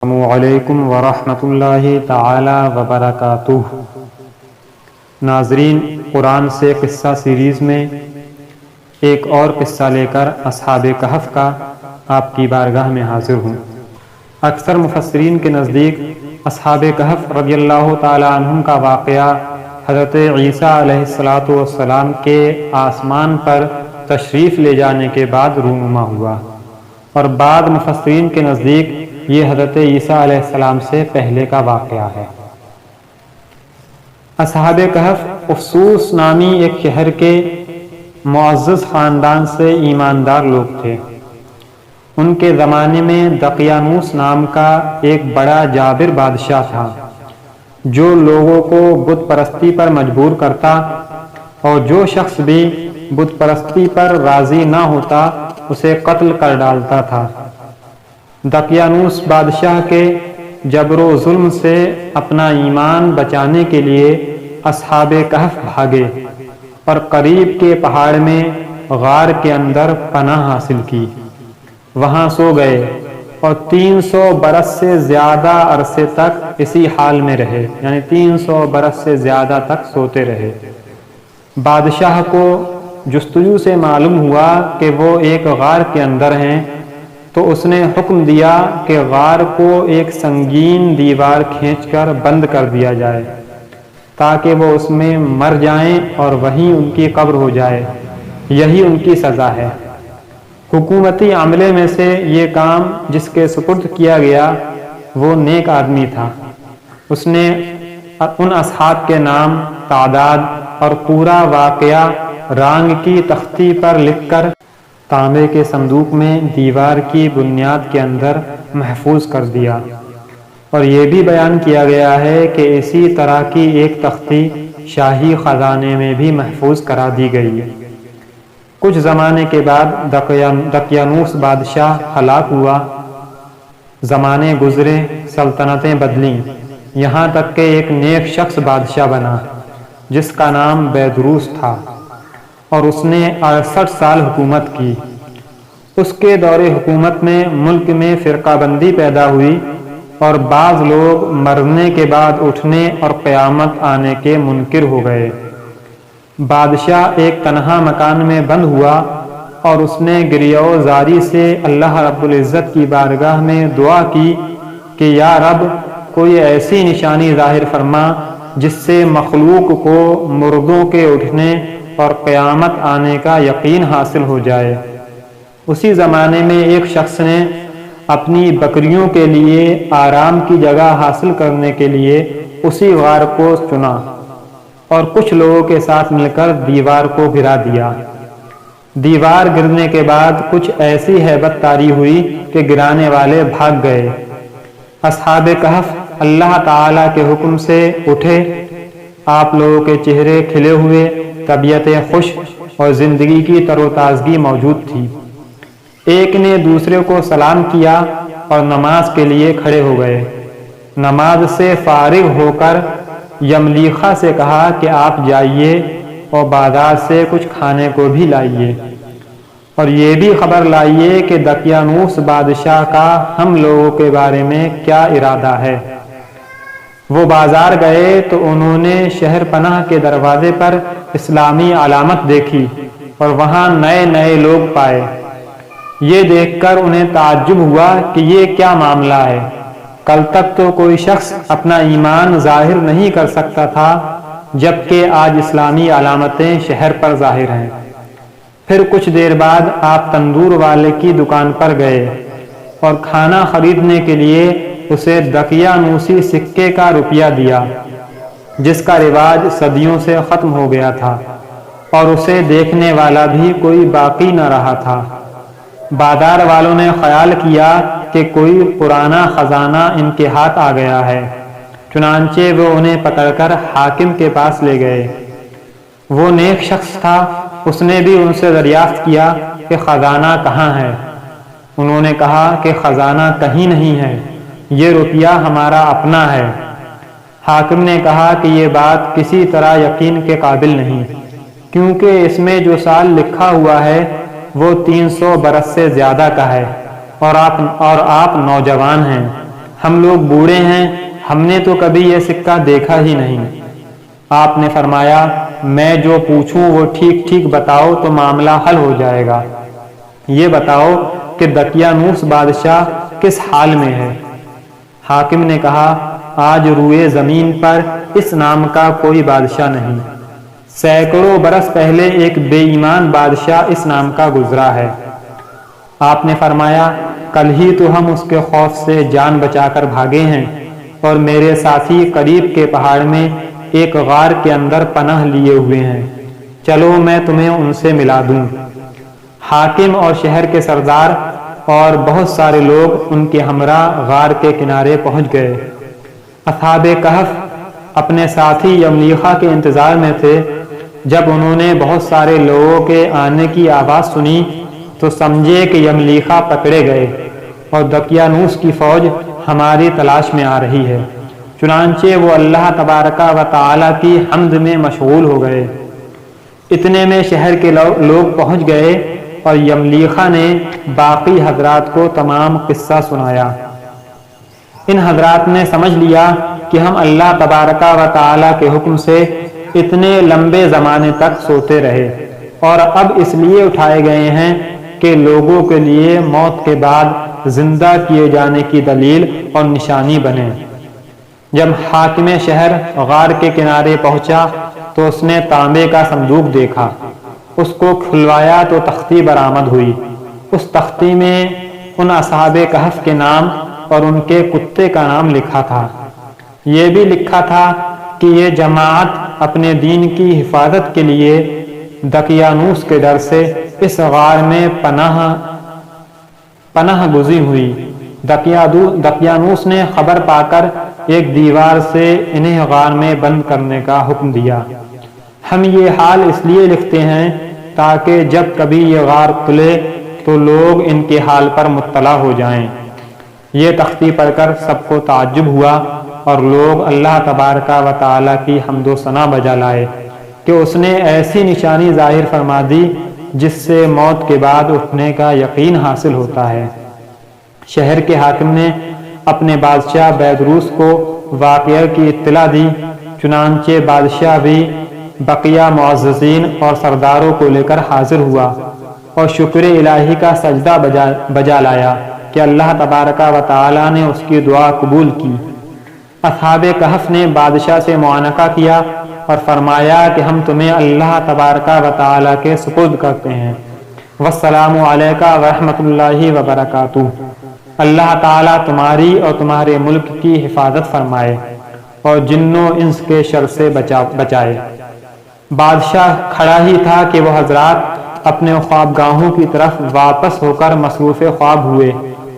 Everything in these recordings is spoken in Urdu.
السلام علیکم ورحمۃ اللہ تعالی وبرکاتہ۔ ناظرین، قرآن سے قصہ سیریز میں ایک اور قصہ لے کر اصحاب کہف کا آپ کی بارگاہ میں حاضر ہوں۔ اکثر مفسرین کے نزدیک اصحاب کہف رضی اللہ تعالی عنہم کا واقعہ حضرت عیسیٰ علیہ السلام کے آسمان پر تشریف لے جانے کے بعد رونما ہوا، اور بعض مفسرین کے نزدیک یہ حضرت عیسیٰ علیہ السلام سے پہلے کا واقعہ ہے۔ اصحاب کہف افسوس نامی ایک شہر کے معزز خاندان سے ایماندار لوگ تھے۔ ان کے زمانے میں دقیانوس نام کا ایک بڑا جابر بادشاہ تھا، جو لوگوں کو بت پرستی پر مجبور کرتا، اور جو شخص بھی بت پرستی پر راضی نہ ہوتا اسے قتل کر ڈالتا تھا۔ دقیانوس بادشاہ کے جبر و ظلم سے اپنا ایمان بچانے کے لیے اصحاب کہف بھاگے اور قریب کے پہاڑ میں غار کے اندر پناہ حاصل کی۔ وہاں سو گئے اور 300 برس سے زیادہ عرصے تک اسی حال میں رہے، یعنی 300 برس سے زیادہ تک سوتے رہے۔ بادشاہ کو جستجو سے معلوم ہوا کہ وہ ایک غار کے اندر ہیں، تو اس نے حکم دیا کہ غار کو ایک سنگین دیوار کھینچ کر بند کر دیا جائے، تاکہ وہ اس میں مر جائیں اور وہیں ان کی قبر ہو جائے۔ یہی ان کی سزا ہے۔ حکومتی عملے میں سے یہ کام جس کے سپرد کیا گیا وہ نیک آدمی تھا۔ اس نے ان اصحاب کے نام، تعداد اور پورا واقعہ رانگ کی تختی پر لکھ کر تانبے کے صندوق میں دیوار کی بنیاد کے اندر محفوظ کر دیا، اور یہ بھی بیان کیا گیا ہے کہ اسی طرح کی ایک تختی شاہی خزانے میں بھی محفوظ کرا دی گئی۔ کچھ زمانے کے بعد دقیانوس بادشاہ ہلاک ہوا۔ زمانے گزرے، سلطنتیں بدلیں، یہاں تک کہ ایک نیک شخص بادشاہ بنا جس کا نام بیدروس تھا، اور اس نے 68 سال حکومت کی۔ اس کے دور حکومت میں ملک میں فرقہ بندی پیدا ہوئی، اور بعض لوگ مرنے کے بعد اٹھنے اور قیامت آنے کے منکر ہو گئے۔ بادشاہ ایک تنہا مکان میں بند ہوا، اور اس نے گریہ و زاری سے اللہ رب العزت کی بارگاہ میں دعا کی کہ یا رب، کوئی ایسی نشانی ظاہر فرما جس سے مخلوق کو مردوں کے اٹھنے اور قیامت آنے کا یقین حاصل ہو جائے۔ اسی زمانے میں ایک شخص نے اپنی بکریوں کے لیے آرام کی جگہ حاصل کرنے کے لیے اسی غار کو چنا، اور کچھ لوگوں کے ساتھ مل کر دیوار کو گرا دیا۔ دیوار گرنے کے بعد کچھ ایسی ہیبت طاری ہوئی کہ گرانے والے بھاگ گئے۔ اصحاب کہف اللہ تعالی کے حکم سے اٹھے۔ آپ لوگوں کے چہرے کھلے ہوئے، طبیعتیں خوش اور زندگی کی تر و تازگی موجود تھی۔ ایک نے دوسرے کو سلام کیا اور نماز کے لیے کھڑے ہو گئے۔ نماز سے فارغ ہو کر یملیخہ سے کہا کہ آپ جائیے اور بازار سے کچھ کھانے کو بھی لائیے، اور یہ بھی خبر لائیے کہ دقیانوس بادشاہ کا ہم لوگوں کے بارے میں کیا ارادہ ہے۔ وہ بازار گئے تو انہوں نے شہر پناہ کے دروازے پر اسلامی علامت دیکھی، اور وہاں نئے نئے لوگ پائے۔ یہ دیکھ کر انہیں تعجب ہوا کہ یہ کیا معاملہ ہے۔ کل تک تو کوئی شخص اپنا ایمان ظاہر نہیں کر سکتا تھا، جبکہ آج اسلامی علامتیں شہر پر ظاہر ہیں۔ پھر کچھ دیر بعد آپ تندور والے کی دکان پر گئے اور کھانا خریدنے کے لیے اسے دقیانوسی سکے کا روپیہ دیا، جس کا رواج صدیوں سے ختم ہو گیا تھا، اور اسے دیکھنے والا بھی کوئی باقی نہ رہا تھا۔ بازار والوں نے خیال کیا کہ کوئی پرانا خزانہ ان کے ہاتھ آ گیا ہے، چنانچہ وہ انہیں پکڑ کر حاکم کے پاس لے گئے۔ وہ نیک شخص تھا، اس نے بھی ان سے دریافت کیا کہ خزانہ کہاں ہے۔ انہوں نے کہا کہ خزانہ کہیں نہیں ہے، یہ روپیہ ہمارا اپنا ہے۔ حاکم نے کہا کہ یہ بات کسی طرح یقین کے قابل نہیں، کیونکہ اس میں جو سال لکھا ہوا ہے وہ 300 برس سے زیادہ کا ہے، اور آپ نوجوان ہیں۔ ہم لوگ بوڑھے ہیں، ہم نے تو کبھی یہ سکہ دیکھا ہی نہیں۔ آپ نے فرمایا میں جو پوچھوں وہ ٹھیک ٹھیک بتاؤ تو معاملہ حل ہو جائے گا۔ یہ بتاؤ کہ دقیانوس بادشاہ کس حال میں ہے؟ حاکم نے کہا آج روئے زمین پر اس نام کا کوئی بادشاہ نہیں، سینکڑوں برس پہلے ایک بے ایمان بادشاہ اس نام کا گزرا ہے۔ آپ نے فرمایا کل ہی تو ہم اس کے خوف سے جان بچا کر بھاگے ہیں اور میرے ساتھی قریب کے پہاڑ میں ایک غار کے اندر پناہ لیے ہوئے ہیں، چلو میں تمہیں ان سے ملا دوں۔ حاکم اور شہر کے سردار اور بہت سارے لوگ ان کے ہمراہ غار کے کنارے پہنچ گئے۔ اصحاب کہف اپنے ساتھی یملیخا کے انتظار میں تھے۔ جب انہوں نے بہت سارے لوگوں کے آنے کی آواز سنی تو سمجھے کہ یملیخا پکڑے گئے اور دقیانوس کی فوج ہماری تلاش میں آ رہی ہے، چنانچہ وہ اللہ تبارک و تعالی کی حمد میں مشغول ہو گئے۔ اتنے میں شہر کے لوگ پہنچ گئے اور یملیخا نے باقی حضرات کو تمام قصہ سنایا۔ ان حضرات نے سمجھ لیا کہ ہم اللہ تبارک و تعالی کے حکم سے اتنے لمبے زمانے تک سوتے رہے اور اب اس لیے اٹھائے گئے ہیں کہ لوگوں کے لیے موت کے بعد زندہ کیے جانے کی دلیل اور نشانی بنے۔ جب حاکم شہر غار کے کنارے پہنچا تو اس نے تانبے کا صندوق دیکھا، اس کو کھلوایا تو تختی برآمد ہوئی۔ اس تختی میں ان اصحاب کہف کے نام اور ان کے کتے کا نام لکھا تھا۔ یہ بھی لکھا تھا کہ یہ جماعت اپنے دین کی حفاظت کے لیے دقیانوس کے ڈر سے اس غار میں پناہ گزین ہوئی۔ دقیانوس نے خبر پا کر ایک دیوار سے انہیں غار میں بند کرنے کا حکم دیا۔ ہم یہ حال اس لیے لکھتے ہیں تاکہ جب کبھی یہ غار کھلے تو لوگ ان کے حال پر مطلع ہو جائیں۔ یہ تختی پڑھ کر سب کو تعجب ہوا اور لوگ اللہ تبارک و تعالی کی حمد و ثنا بجا لائے کہ اس نے ایسی نشانی ظاہر فرما دی جس سے موت کے بعد اٹھنے کا یقین حاصل ہوتا ہے۔ شہر کے حاکم نے اپنے بادشاہ بیدروس کو واقعہ کی اطلاع دی، چنانچہ بادشاہ بھی بقیہ معززین اور سرداروں کو لے کر حاضر ہوا اور شکر الہی کا سجدہ بجا لایا کہ اللہ تبارک و تعالی نے اس کی دعا قبول کی۔ اصحاب کہف نے بادشاہ سے معانقہ کیا اور فرمایا کہ ہم تمہیں اللہ تبارک و تعالی کے سپرد کرتے ہیں، والسلام علیکہ ورحمۃ اللہ وبرکاتہ۔ اللہ تعالیٰ تمہاری اور تمہارے ملک کی حفاظت فرمائے اور جن و انس کے شر سے بچائے۔ بادشاہ کھڑا ہی تھا کہ وہ حضرات اپنے خواب گاہوں کی طرف واپس ہو کر مصروف خواب ہوئے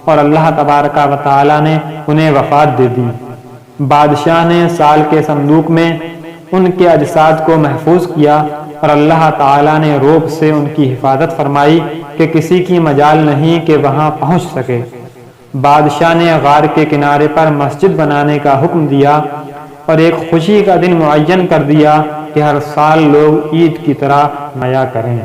اور اللہ تبارک و تعالیٰ نے انہیں وفات دے دی۔ بادشاہ نے سال کے صندوق میں ان کے اجساد کو محفوظ کیا اور اللہ تعالیٰ نے روب سے ان کی حفاظت فرمائی کہ کسی کی مجال نہیں کہ وہاں پہنچ سکے۔ بادشاہ نے غار کے کنارے پر مسجد بنانے کا حکم دیا اور ایک خوشی کا دن معین کر دیا کہ ہر سال لوگ عید کی طرح میا کریں۔